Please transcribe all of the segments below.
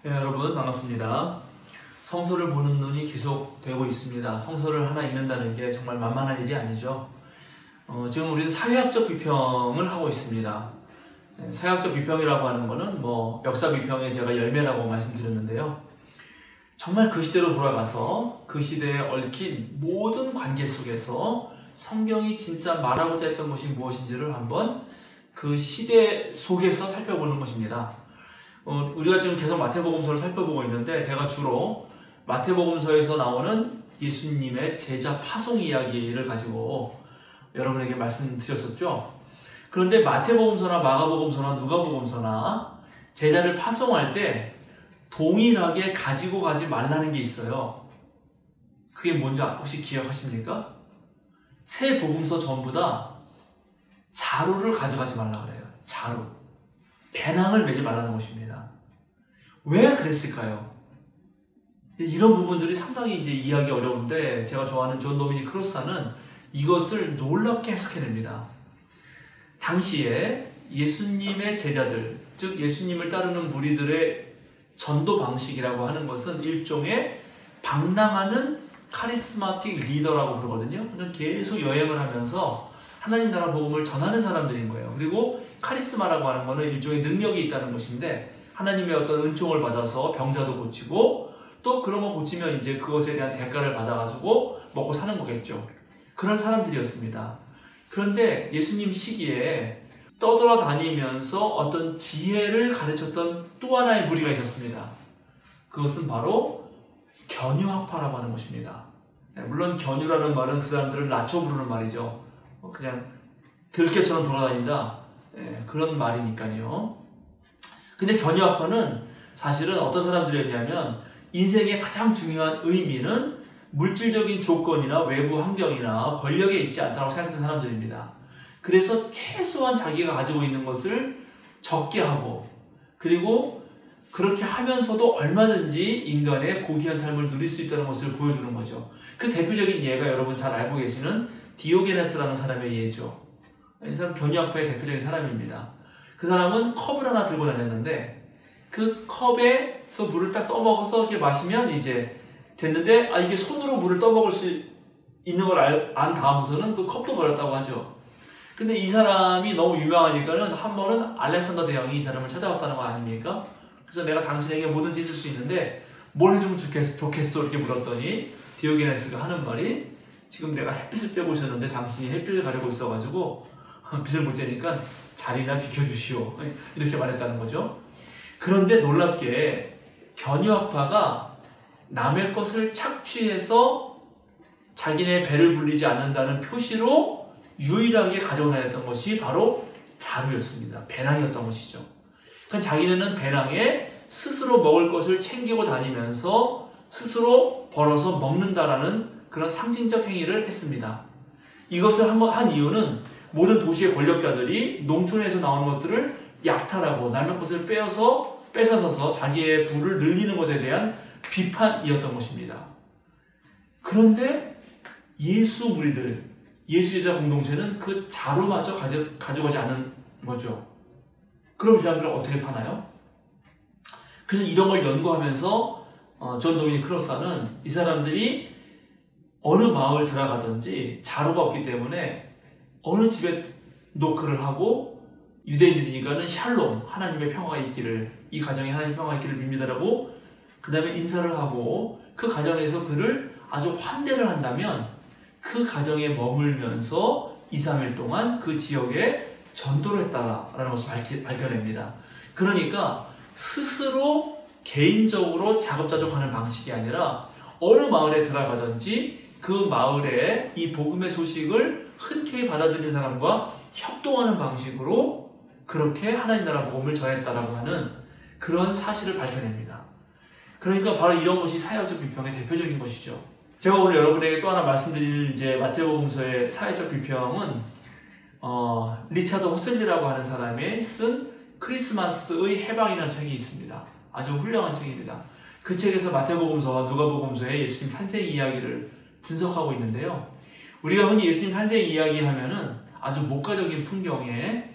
네, 여러분 반갑습니다. 성서를 보는 눈이 계속 되고 있습니다. 성서를 하나 읽는다는 게 정말 만만한 일이 아니죠. 지금 우리는 사회학적 비평을 하고 있습니다. 사회학적 비평이라고 하는 거는 역사 비평의 제가 열매라고 말씀드렸는데요. 정말 그 시대로 돌아가서 그 시대에 얽힌 모든 관계 속에서 성경이 진짜 말하고자 했던 것이 무엇인지를 한번 그 시대 속에서 살펴보는 것입니다. 우리가 지금 계속 마태복음서를 살펴보고 있는데 제가 주로 마태복음서에서 나오는 예수님의 제자 파송 이야기를 가지고 여러분에게 말씀드렸었죠. 그런데 마태복음서나 마가복음서나 누가복음서나 제자를 파송할 때 동일하게 가지고 가지 말라는 게 있어요. 그게 뭔지 혹시 기억하십니까? 세 복음서 전부 다 자루를 가져가지 말라 그래요. 자루. 배낭을 메지 말라는 것입니다. 왜 그랬을까요? 이런 부분들이 상당히 이제 이해하기 어려운데 제가 좋아하는 존 도미닉 크로스는 이것을 놀랍게 해석해냅니다. 당시에 예수님의 제자들, 즉 예수님을 따르는 무리들의 전도 방식이라고 하는 것은 일종의 방랑하는 카리스마틱 리더라고 그러거든요. 계속 여행을 하면서 하나님 나라 복음을 전하는 사람들인 거예요. 그리고 카리스마라고 하는 것은 일종의 능력이 있다는 것인데 하나님의 어떤 은총을 받아서 병자도 고치고 또 그런 거 고치면 이제 그것에 대한 대가를 받아가지고 먹고 사는 거겠죠. 그런 사람들이었습니다. 그런데 예수님 시기에 떠돌아다니면서 어떤 지혜를 가르쳤던 또 하나의 무리가 있었습니다. 그것은 바로 견유학파라고 하는 것입니다. 물론 견유라는 말은 그 사람들을 낮춰 부르는 말이죠. 그냥 들깨처럼 돌아다닌다. 그런 말이니까요. 근데 견유학파는 사실은 어떤 사람들이었냐면 인생의 가장 중요한 의미는 물질적인 조건이나 외부 환경이나 권력에 있지 않다고 생각하는 사람들입니다. 그래서 최소한 자기가 가지고 있는 것을 적게 하고 그리고 그렇게 하면서도 얼마든지 인간의 고귀한 삶을 누릴 수 있다는 것을 보여주는 거죠. 그 대표적인 예가 여러분 잘 알고 계시는 디오게네스라는 사람의 예죠. 이 사람 견유학파의 대표적인 사람입니다. 그 사람은 컵을 하나 들고 다녔는데 그 컵에서 물을 딱 떠먹어서 이렇게 마시면 이제 됐는데 이게 손으로 물을 떠먹을 수 있는 걸 안 다음부터는 그 컵도 버렸다고 하죠. 근데 이 사람이 너무 유명하니까는 한 번은 알렉산더 대왕이 이 사람을 찾아왔다는 거 아닙니까? 그래서 내가 당신에게 뭐든지 해줄 수 있는데 뭘 해주면 좋겠어 이렇게 물었더니 디오게네스가 하는 말이 지금 내가 햇빛을 쬐고 오셨는데 당신이 햇빛을 가리고 있어가지고 빛을 못 쬐니까 자리나 비켜주시오 이렇게 말했다는 거죠. 그런데 놀랍게 견유학파가 남의 것을 착취해서 자기네 배를 불리지 않는다는 표시로 유일하게 가지고 다녔던 것이 바로 자루였습니다. 배낭이었던 것이죠. 그러니까 자기네는 배낭에 스스로 먹을 것을 챙기고 다니면서 스스로 벌어서 먹는다라는 그런 상징적 행위를 했습니다. 이것을 한 이유는 모든 도시의 권력자들이 농촌에서 나오는 것들을 약탈하고 남의 것을 뺏어서서 자기의 부를 늘리는 것에 대한 비판이었던 것입니다. 그런데 예수 무리들, 예수 제자 공동체는 그 자루마저 가져가지 않은 거죠. 그럼 이 사람들은 어떻게 사나요? 그래서 이런 걸 연구하면서 존 도미닉 크로스는 이 사람들이 어느 마을 들어가든지 자루가 없기 때문에 어느 집에 노크를 하고 유대인들이니까는 샬롬, 하나님의 평화가 있기를, 이 가정에 하나님의 평화가 있기를 빕니다라고 그 다음에 인사를 하고 그 가정에서 그를 아주 환대를 한다면 그 가정에 머물면서 2, 3일 동안 그 지역에 전도를 했다라는 것을 밝혀냅니다. 그러니까 스스로 개인적으로 자급자족하는 방식이 아니라 어느 마을에 들어가든지 그 마을에 이 복음의 소식을 흔쾌히 받아들이는 사람과 협동하는 방식으로 그렇게 하나님 나라 복음을 전했다라고 하는 그런 사실을 밝혀냅니다. 그러니까 바로 이런 것이 사회적 비평의 대표적인 것이죠. 제가 오늘 여러분에게 또 하나 말씀드릴 마태복음서의 사회적 비평은 리차드 호셀리라고 하는 사람이 쓴 크리스마스의 해방이라는 책이 있습니다. 아주 훌륭한 책입니다. 그 책에서 마태복음서와 누가복음서의 예수님 탄생 이야기를 분석하고 있는데요. 우리가 흔히 예수님 탄생 이야기 하면은 아주 목가적인 풍경에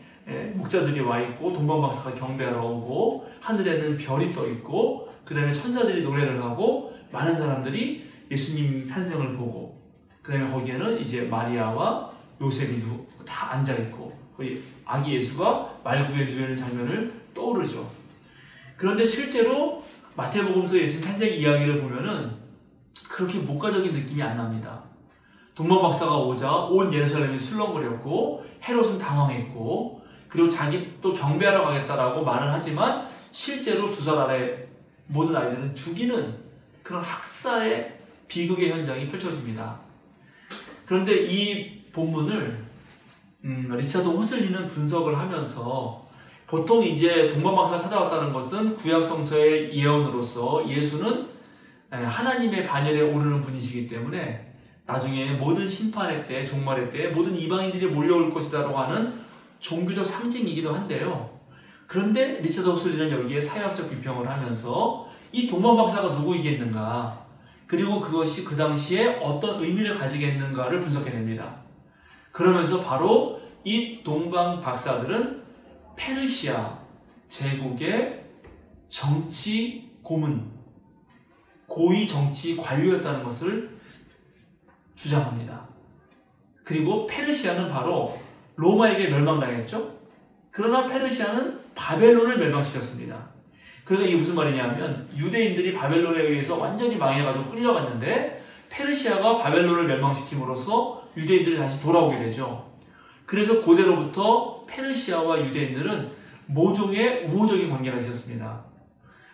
목자들이 와 있고 동방박사가 경배하러 오고 하늘에는 별이 떠 있고 그 다음에 천사들이 노래를 하고 많은 사람들이 예수님 탄생을 보고 그 다음에 거기에는 이제 마리아와 요셉이 다 앉아있고 거기 아기 예수가 말구에 누워있는 장면을 떠오르죠. 그런데 실제로 마태복음서 예수님 탄생 이야기를 보면은 그렇게 목가적인 느낌이 안 납니다. 동방박사가 오자 온 예루살렘이 술렁거렸고 헤롯은 당황했고 그리고 자기 또 경배하러 가겠다라고 말을 하지만 실제로 두 살 아래 모든 아이들은 죽이는 그런 학살의 비극의 현장이 펼쳐집니다. 그런데 이 본문을 리차드 호슬리는 분석을 하면서 보통 이제 동방박사가 찾아왔다는 것은 구약성서의 예언으로서 예수는 하나님의 반열에 오르는 분이시기 때문에 나중에 모든 심판의 때, 종말의 때 모든 이방인들이 몰려올 것이라고 하는 종교적 상징이기도 한데요. 그런데 리차드 호슬리는 여기에 사회학적 비평을 하면서 이 동방박사가 누구이겠는가, 그리고 그것이 그 당시에 어떤 의미를 가지겠는가를 분석해냅니다. 그러면서 바로 이 동방박사들은 페르시아 제국의 정치 고문, 고위 정치 관료였다는 것을 주장합니다. 그리고 페르시아는 바로 로마에게 멸망당했죠. 그러나 페르시아는 바벨론을 멸망시켰습니다. 그러니까 이게 무슨 말이냐면 유대인들이 바벨론에 의해서 완전히 망해가지고 끌려갔는데 페르시아가 바벨론을 멸망시킴으로써 유대인들이 다시 돌아오게 되죠. 그래서 고대로부터 페르시아와 유대인들은 모종의 우호적인 관계가 있었습니다.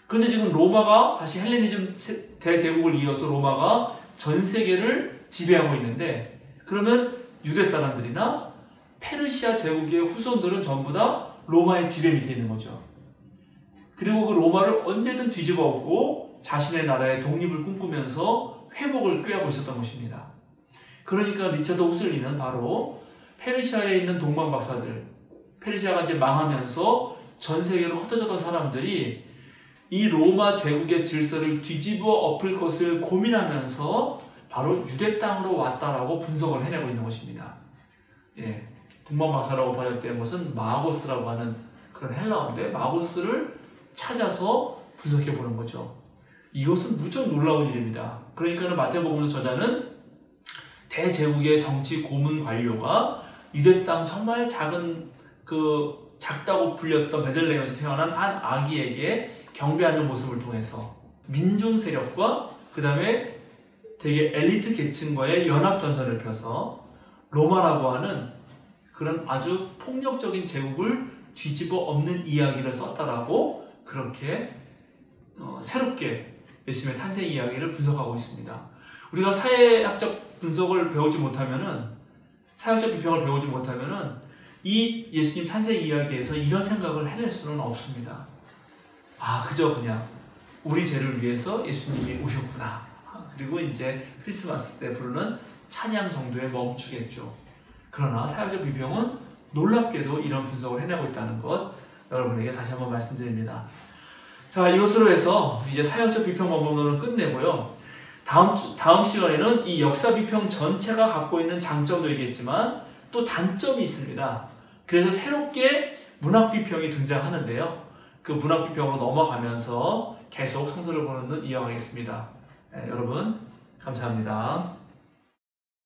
그런데 지금 로마가 다시 헬레니즘 대제국을 이어서 로마가 전 세계를 지배하고 있는데, 그러면 유대 사람들이나 페르시아 제국의 후손들은 전부 다 로마의 지배 밑에 있는 거죠. 그리고 그 로마를 언제든 뒤집어 엎고 자신의 나라의 독립을 꿈꾸면서 회복을 꾀하고 있었던 것입니다. 그러니까 리차드 호슬리는 바로 페르시아에 있는 동방박사들, 페르시아가 이제 망하면서 전 세계로 흩어졌던 사람들이 이 로마 제국의 질서를 뒤집어 엎을 것을 고민하면서 바로 유대 땅으로 왔다라고 분석을 해내고 있는 것입니다. 예, 동방박사라고 번역된 것은 마고스라고 하는 그런 헬라어인데 마고스를 찾아서 분석해 보는 거죠. 이것은 무척 놀라운 일입니다. 그러니까 마태복음서 저자는 대제국의 정치 고문 관료가 유대 땅 정말 작다고 불렸던 베들레헴에서 태어난 한 아기에게 경배하는 모습을 통해서 민중 세력과 그 다음에 되게 엘리트 계층과의 연합전선을 펴서 로마라고 하는 그런 아주 폭력적인 제국을 뒤집어 엎는 이야기를 썼다라고 그렇게 새롭게 예수님의 탄생 이야기를 분석하고 있습니다. 우리가 사회학적 분석을 배우지 못하면은, 사회학적 비평을 배우지 못하면은 이 예수님 탄생 이야기에서 이런 생각을 해낼 수는 없습니다. 그저 그냥 우리 죄를 위해서 예수님이 오셨구나. 그리고 이제 크리스마스 때 부르는 찬양 정도에 멈추겠죠. 그러나 사회학적 비평은 놀랍게도 이런 분석을 해내고 있다는 것 여러분에게 다시 한번 말씀드립니다. 자, 이것으로 해서 이제 사회학적 비평 방법론은 끝내고요. 다음 시간에는 이 역사 비평 전체가 갖고 있는 장점도 얘기했지만 또 단점이 있습니다. 그래서 새롭게 문학 비평이 등장하는데요. 그 문학 비평으로 넘어가면서 계속 성서를 보는 눈 이어가겠습니다. 네, 여러분 감사합니다.